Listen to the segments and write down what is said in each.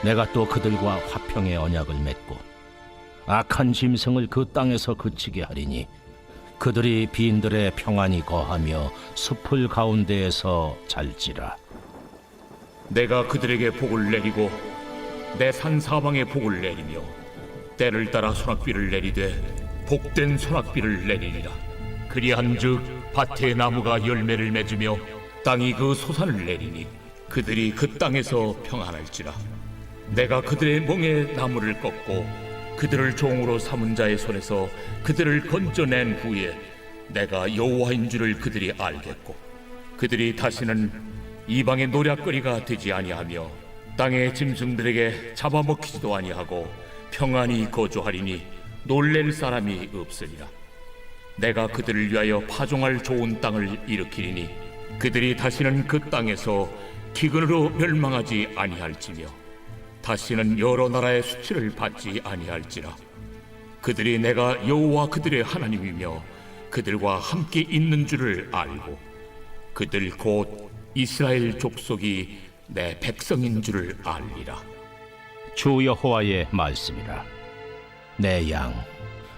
내가 또 그들과 화평의 언약을 맺고 악한 짐승을 그 땅에서 그치게 하리니 그들이 빈들에 평안히 거하며 숲을 가운데에서 잘지라. 내가 그들에게 복을 내리고 내 산 사방에 복을 내리며 때를 따라 소낙비를 내리되 복된 소낙비를 내리리라. 그리한즉 밭의 나무가 열매를 맺으며 땅이 그 소산을 내리니 그들이 그 땅에서 평안할지라. 내가 그들의 멍에 나무를 꺾고 그들을 종으로 삼은 자의 손에서 그들을 건져낸 후에 내가 여호와인 줄을 그들이 알겠고 그들이 다시는 이방의 노략거리가 되지 아니하며 땅의 짐승들에게 잡아먹히지도 아니하고 평안히 거주하리니 놀랄 사람이 없으리라. 내가 그들을 위하여 파종할 좋은 땅을 일으키리니 그들이 다시는 그 땅에서 기근으로 멸망하지 아니할지며 다시는 여러 나라의 수치를 받지 아니할지라. 그들이 내가 여호와 그들의 하나님이며 그들과 함께 있는 줄을 알고 그들 곧 이스라엘 족속이 내 백성인 줄을 알리라. 주 여호와의 말씀이라. 내 양,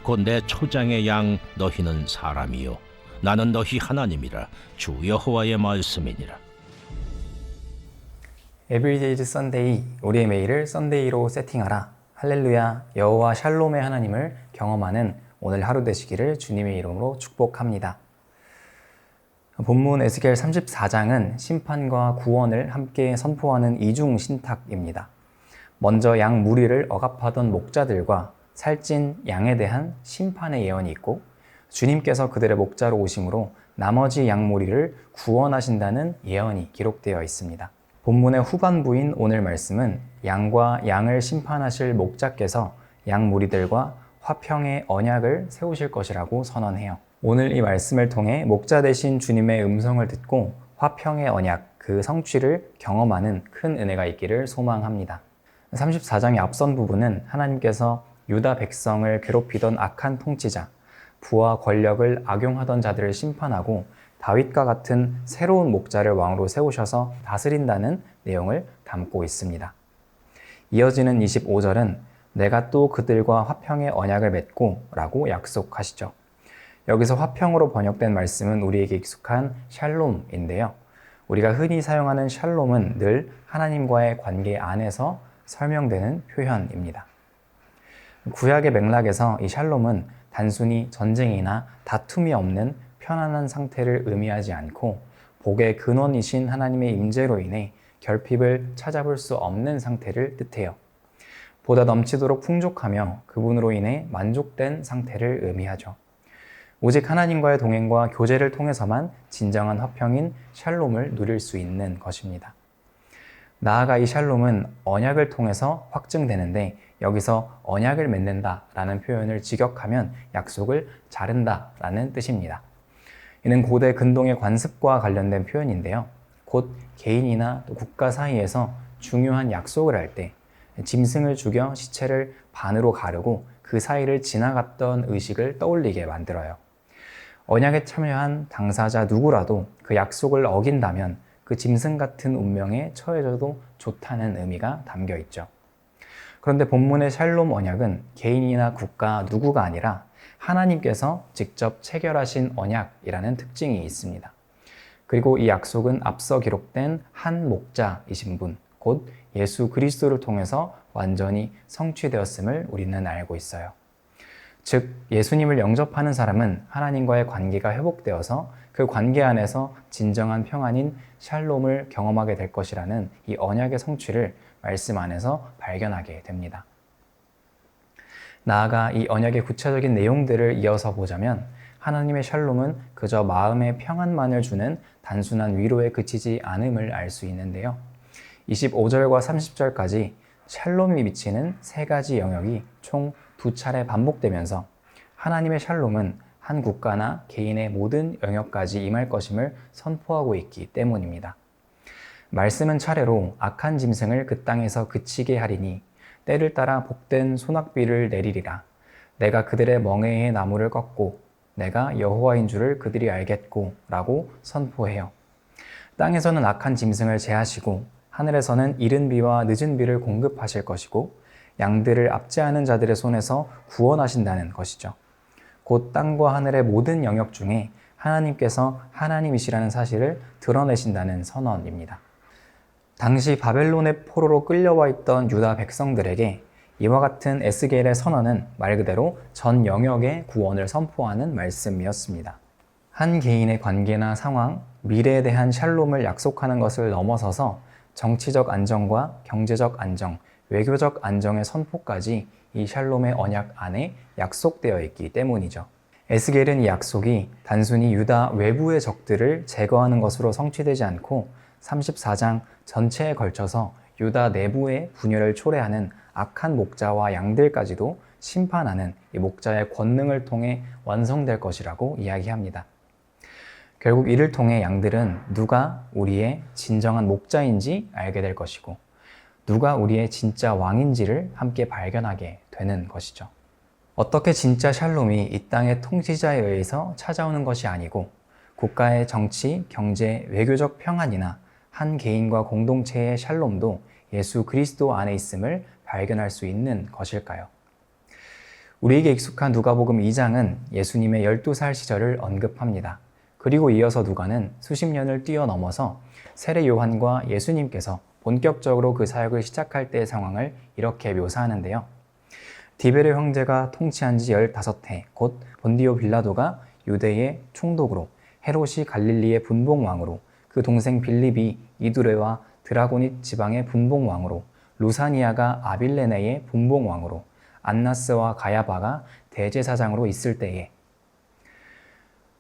곧 내 초장의 양 너희는 사람이요 나는 너희 하나님이라. 주 여호와의 말씀이니라. 에브리데이 썬데이, 우리의 매일을 썬데이로 세팅하라. 할렐루야, 여호와 샬롬의 하나님을 경험하는 오늘 하루 되시기를 주님의 이름으로 축복합니다. 본문 에스겔 34장은 심판과 구원을 함께 선포하는 이중 신탁입니다. 먼저 양 무리를 억압하던 목자들과 살찐 양에 대한 심판의 예언이 있고 주님께서 그들의 목자로 오심으로 나머지 양 무리를 구원하신다는 예언이 기록되어 있습니다. 본문의 후반부인 오늘 말씀은 양과 양을 심판하실 목자께서 양 무리들과 화평의 언약을 세우실 것이라고 선언해요. 오늘 이 말씀을 통해 목자 되신 주님의 음성을 듣고 화평의 언약, 그 성취를 경험하는 큰 은혜가 있기를 소망합니다. 34장의 앞선 부분은 하나님께서 유다 백성을 괴롭히던 악한 통치자, 부와 권력을 악용하던 자들을 심판하고 다윗과 같은 새로운 목자를 왕으로 세우셔서 다스린다는 내용을 담고 있습니다. 이어지는 25절은 내가 또 그들과 화평의 언약을 맺고 라고 약속하시죠. 여기서 화평으로 번역된 말씀은 우리에게 익숙한 샬롬인데요. 우리가 흔히 사용하는 샬롬은 늘 하나님과의 관계 안에서 설명되는 표현입니다. 구약의 맥락에서 이 샬롬은 단순히 전쟁이나 다툼이 없는 편안한 상태를 의미하지 않고 복의 근원이신 하나님의 임재로 인해 결핍을 찾아볼 수 없는 상태를 뜻해요. 보다 넘치도록 풍족하며 그분으로 인해 만족된 상태를 의미하죠. 오직 하나님과의 동행과 교제를 통해서만 진정한 화평인 샬롬을 누릴 수 있는 것입니다. 나아가 이 샬롬은 언약을 통해서 확증되는데 여기서 언약을 맺는다라는 표현을 직역하면 약속을 자른다라는 뜻입니다. 이는 고대 근동의 관습과 관련된 표현인데요. 곧 개인이나 또 국가 사이에서 중요한 약속을 할 때 짐승을 죽여 시체를 반으로 가르고 그 사이를 지나갔던 의식을 떠올리게 만들어요. 언약에 참여한 당사자 누구라도 그 약속을 어긴다면 그 짐승 같은 운명에 처해져도 좋다는 의미가 담겨 있죠. 그런데 본문의 샬롬 언약은 개인이나 국가 누구가 아니라 하나님께서 직접 체결하신 언약이라는 특징이 있습니다. 그리고 이 약속은 앞서 기록된 한 목자이신 분, 곧 예수 그리스도를 통해서 완전히 성취되었음을 우리는 알고 있어요. 즉, 예수님을 영접하는 사람은 하나님과의 관계가 회복되어서 그 관계 안에서 진정한 평안인 샬롬을 경험하게 될 것이라는 이 언약의 성취를 말씀 안에서 발견하게 됩니다. 나아가 이 언약의 구체적인 내용들을 이어서 보자면 하나님의 샬롬은 그저 마음의 평안만을 주는 단순한 위로에 그치지 않음을 알 수 있는데요. 25절과 30절까지 샬롬이 미치는 세 가지 영역이 총 2차례 반복되면서 하나님의 샬롬은 한 국가나 개인의 모든 영역까지 임할 것임을 선포하고 있기 때문입니다. 말씀은 차례로 악한 짐승을 그 땅에서 그치게 하리니 때를 따라 복된 소낙비를 내리리라. 내가 그들의 멍에의 나무를 꺾고 내가 여호와인 줄을 그들이 알겠고 라고 선포해요. 땅에서는 악한 짐승을 제하시고 하늘에서는 이른 비와 늦은 비를 공급하실 것이고 양들을 압제하는 자들의 손에서 구원하신다는 것이죠. 곧 땅과 하늘의 모든 영역 중에 하나님께서 하나님이시라는 사실을 드러내신다는 선언입니다. 당시 바벨론의 포로로 끌려와 있던 유다 백성들에게 이와 같은 에스겔의 선언은 말 그대로 전 영역의 구원을 선포하는 말씀이었습니다. 한 개인의 관계나 상황, 미래에 대한 샬롬을 약속하는 것을 넘어서서 정치적 안정과 경제적 안정, 외교적 안정의 선포까지 이 샬롬의 언약 안에 약속되어 있기 때문이죠. 에스겔은 이 약속이 단순히 유다 외부의 적들을 제거하는 것으로 성취되지 않고 34장 전체에 걸쳐서 유다 내부의 분열을 초래하는 악한 목자와 양들까지도 심판하는 이 목자의 권능을 통해 완성될 것이라고 이야기합니다. 결국 이를 통해 양들은 누가 우리의 진정한 목자인지 알게 될 것이고 누가 우리의 진짜 왕인지를 함께 발견하게 되는 것이죠. 어떻게 진짜 샬롬이 이 땅의 통치자에 의해서 찾아오는 것이 아니고 국가의 정치, 경제, 외교적 평안이나 한 개인과 공동체의 샬롬도 예수 그리스도 안에 있음을 발견할 수 있는 것일까요? 우리에게 익숙한 누가복음 2장은 예수님의 12살 시절을 언급합니다. 그리고 이어서 누가는 수십 년을 뛰어넘어서 세례 요한과 예수님께서 본격적으로 그 사역을 시작할 때의 상황을 이렇게 묘사하는데요. 디베르 형제가 통치한 지 15해, 곧 본디오 빌라도가 유대의 총독으로, 헤롯이 갈릴리의 분봉왕으로, 그 동생 빌립이 이두레와 드라고닛 지방의 분봉왕으로, 루사니아가 아빌레네의 분봉왕으로, 안나스와 가야바가 대제사장으로 있을 때에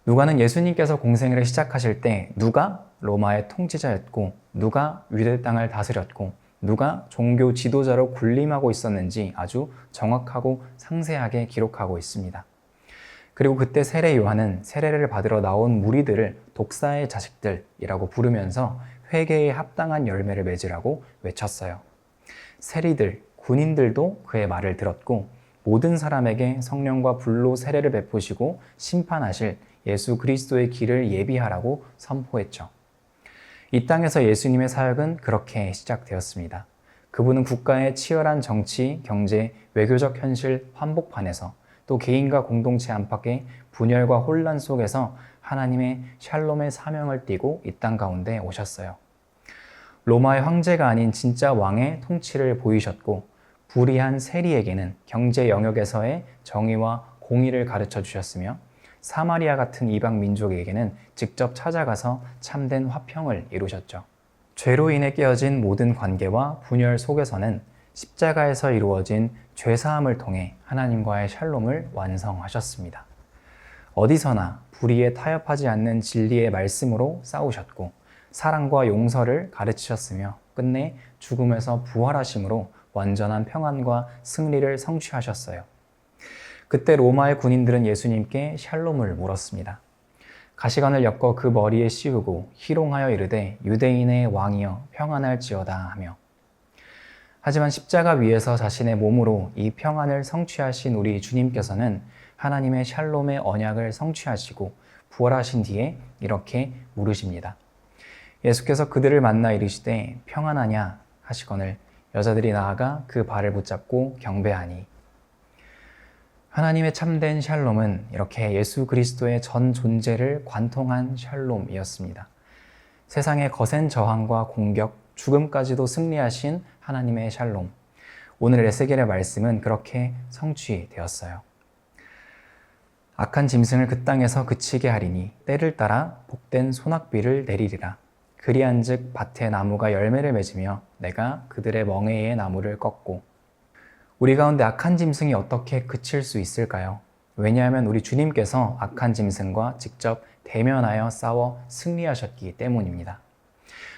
누가는 예수님께서 공생애를 시작하실 때 누가 로마의 통치자였고 누가 유대 땅을 다스렸고 누가 종교 지도자로 군림하고 있었는지 아주 정확하고 상세하게 기록하고 있습니다. 그리고 그때 세례 요한은 세례를 받으러 나온 무리들을 독사의 자식들이라고 부르면서 회개에 합당한 열매를 맺으라고 외쳤어요. 세리들, 군인들도 그의 말을 들었고 모든 사람에게 성령과 불로 세례를 베푸시고 심판하실 예수 그리스도의 길을 예비하라고 선포했죠. 이 땅에서 예수님의 사역은 그렇게 시작되었습니다. 그분은 국가의 치열한 정치, 경제, 외교적 현실 한복판에서 또 개인과 공동체 안팎의 분열과 혼란 속에서 하나님의 샬롬의 사명을 띠고 이 땅 가운데 오셨어요. 로마의 황제가 아닌 진짜 왕의 통치를 보이셨고 불의한 세리에게는 경제 영역에서의 정의와 공의를 가르쳐 주셨으며 사마리아 같은 이방 민족에게는 직접 찾아가서 참된 화평을 이루셨죠. 죄로 인해 깨어진 모든 관계와 분열 속에서는 십자가에서 이루어진 죄사함을 통해 하나님과의 샬롬을 완성하셨습니다. 어디서나 불의에 타협하지 않는 진리의 말씀으로 싸우셨고 사랑과 용서를 가르치셨으며 끝내 죽음에서 부활하심으로 완전한 평안과 승리를 성취하셨어요. 그때 로마의 군인들은 예수님께 샬롬을 물었습니다. 가시관을 엮어 그 머리에 씌우고 희롱하여 이르되 유대인의 왕이여 평안할지어다 하며 하지만 십자가 위에서 자신의 몸으로 이 평안을 성취하신 우리 주님께서는 하나님의 샬롬의 언약을 성취하시고 부활하신 뒤에 이렇게 물으십니다. 예수께서 그들을 만나 이르시되 평안하냐 하시거늘 여자들이 나아가 그 발을 붙잡고 경배하니 하나님의 참된 샬롬은 이렇게 예수 그리스도의 전 존재를 관통한 샬롬이었습니다. 세상의 거센 저항과 공격, 죽음까지도 승리하신 하나님의 샬롬. 오늘 에스겔의 말씀은 그렇게 성취되었어요. 악한 짐승을 그 땅에서 그치게 하리니 때를 따라 복된 소낙비를 내리리라. 그리한즉 밭의 나무가 열매를 맺으며 내가 그들의 멍에의 나무를 꺾고 우리 가운데 악한 짐승이 어떻게 그칠 수 있을까요? 왜냐하면 우리 주님께서 악한 짐승과 직접 대면하여 싸워 승리하셨기 때문입니다.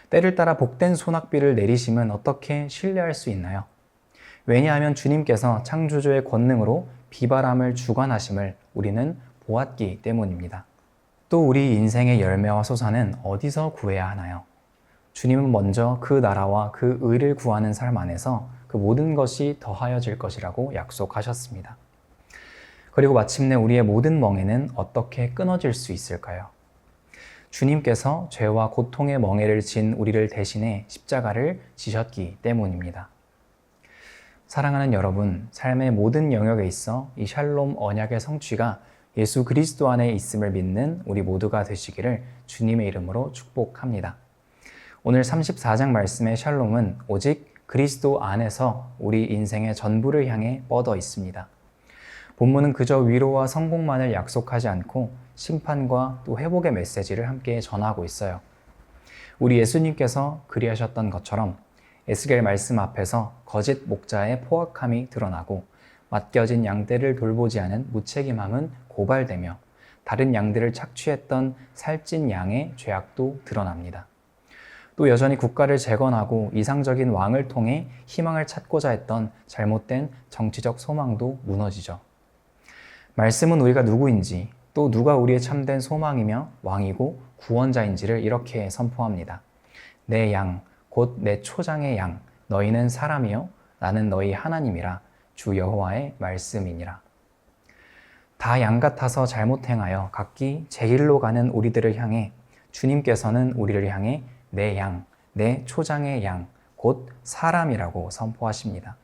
때를 따라 복된 소낙비를 내리심은 어떻게 신뢰할 수 있나요? 왜냐하면 주님께서 창조주의 권능으로 비바람을 주관하심을 우리는 보았기 때문입니다. 또 우리 인생의 열매와 소산은 어디서 구해야 하나요? 주님은 먼저 그 나라와 그 의를 구하는 삶 안에서 그 모든 것이 더하여질 것이라고 약속하셨습니다. 그리고 마침내 우리의 모든 멍에는 어떻게 끊어질 수 있을까요? 주님께서 죄와 고통의 멍에를 진 우리를 대신해 십자가를 지셨기 때문입니다. 사랑하는 여러분, 삶의 모든 영역에 있어 이 샬롬 언약의 성취가 예수 그리스도 안에 있음을 믿는 우리 모두가 되시기를 주님의 이름으로 축복합니다. 오늘 34장 말씀의 샬롬은 오직 그리스도 안에서 우리 인생의 전부를 향해 뻗어 있습니다. 본문은 그저 위로와 성공만을 약속하지 않고 심판과 또 회복의 메시지를 함께 전하고 있어요. 우리 예수님께서 그리하셨던 것처럼 에스겔 말씀 앞에서 거짓 목자의 포악함이 드러나고 맡겨진 양떼를 돌보지 않은 무책임함은 고발되며 다른 양들을 착취했던 살찐 양의 죄악도 드러납니다. 또 여전히 국가를 재건하고 이상적인 왕을 통해 희망을 찾고자 했던 잘못된 정치적 소망도 무너지죠. 말씀은 우리가 누구인지 또 누가 우리의 참된 소망이며 왕이고 구원자인지를 이렇게 선포합니다. 내 양, 곧 내 초장의 양, 너희는 사람이요 나는 너희 하나님이라 주 여호와의 말씀이니라. 다 양 같아서 잘못 행하여 각기 제 길로 가는 우리들을 향해 주님께서는 우리를 향해 내 양, 내 초장의 양, 곧 사람이라고 선포하십니다.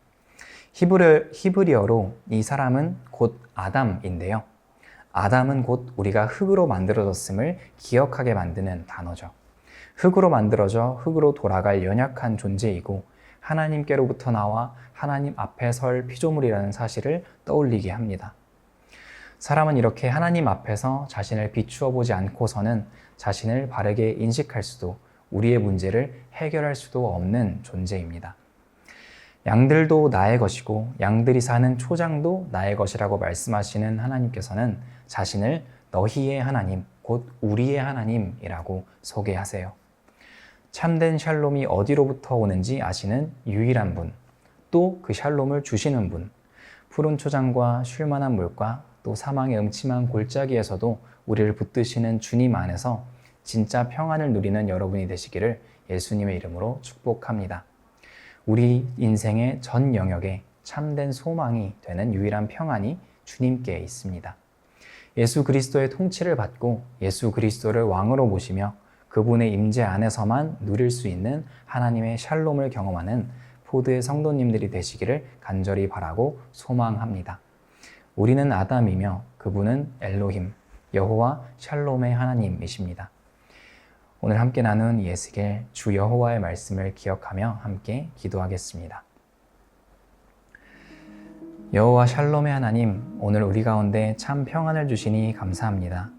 히브리어로 이 사람은 곧 아담인데요. 아담은 곧 우리가 흙으로 만들어졌음을 기억하게 만드는 단어죠. 흙으로 만들어져 흙으로 돌아갈 연약한 존재이고 하나님께로부터 나와 하나님 앞에 설 피조물이라는 사실을 떠올리게 합니다. 사람은 이렇게 하나님 앞에서 자신을 비추어 보지 않고서는 자신을 바르게 인식할 수도 우리의 문제를 해결할 수도 없는 존재입니다. 양들도 나의 것이고 양들이 사는 초장도 나의 것이라고 말씀하시는 하나님께서는 자신을 너희의 하나님, 곧 우리의 하나님이라고 소개하세요. 참된 샬롬이 어디로부터 오는지 아시는 유일한 분, 또 그 샬롬을 주시는 분, 푸른 초장과 쉴만한 물과 또 사망의 음침한 골짜기에서도 우리를 붙드시는 주님 안에서 진짜 평안을 누리는 여러분이 되시기를 예수님의 이름으로 축복합니다. 우리 인생의 전 영역에 참된 소망이 되는 유일한 평안이 주님께 있습니다. 예수 그리스도의 통치를 받고 예수 그리스도를 왕으로 모시며 그분의 임재 안에서만 누릴 수 있는 하나님의 샬롬을 경험하는 포드의 성도님들이 되시기를 간절히 바라고 소망합니다. 우리는 아담이며 그분은 엘로힘, 여호와 샬롬의 하나님이십니다. 오늘 함께 나눈 에스겔 주 여호와의 말씀을 기억하며 함께 기도하겠습니다. 여호와 샬롬의 하나님, 오늘 우리 가운데 참 평안을 주시니 감사합니다.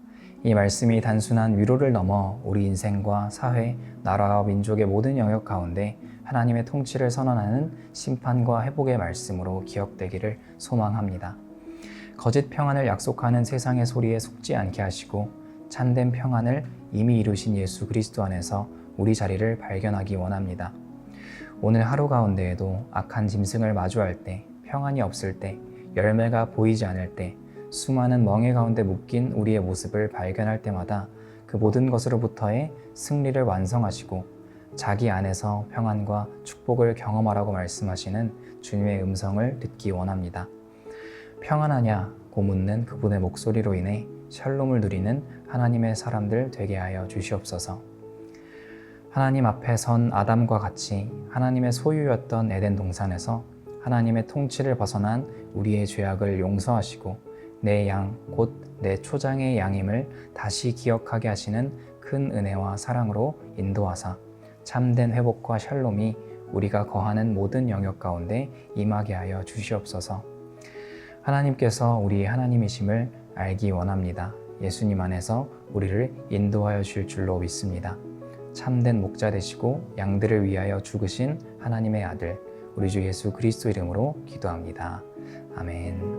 이 말씀이 단순한 위로를 넘어 우리 인생과 사회, 나라와 민족의 모든 영역 가운데 하나님의 통치를 선언하는 심판과 회복의 말씀으로 기억되기를 소망합니다. 거짓 평안을 약속하는 세상의 소리에 속지 않게 하시고 참된 평안을 이미 이루신 예수 그리스도 안에서 우리 자리를 발견하기 원합니다. 오늘 하루 가운데에도 악한 짐승을 마주할 때, 평안이 없을 때, 열매가 보이지 않을 때, 수많은 멍에 가운데 묶인 우리의 모습을 발견할 때마다 그 모든 것으로부터의 승리를 완성하시고 자기 안에서 평안과 축복을 경험하라고 말씀하시는 주님의 음성을 듣기 원합니다. 평안하냐고 묻는 그분의 목소리로 인해 샬롬을 누리는 하나님의 사람들 되게 하여 주시옵소서. 하나님 앞에 선 아담과 같이 하나님의 소유였던 에덴 동산에서 하나님의 통치를 벗어난 우리의 죄악을 용서하시고 내 양, 곧 내 초장의 양임을 다시 기억하게 하시는 큰 은혜와 사랑으로 인도하사 참된 회복과 샬롬이 우리가 거하는 모든 영역 가운데 임하게 하여 주시옵소서. 하나님께서 우리의 하나님이심을 알기 원합니다. 예수님 안에서 우리를 인도하여 주실 줄로 믿습니다. 참된 목자 되시고 양들을 위하여 죽으신 하나님의 아들, 우리 주 예수 그리스도 이름으로 기도합니다. 아멘.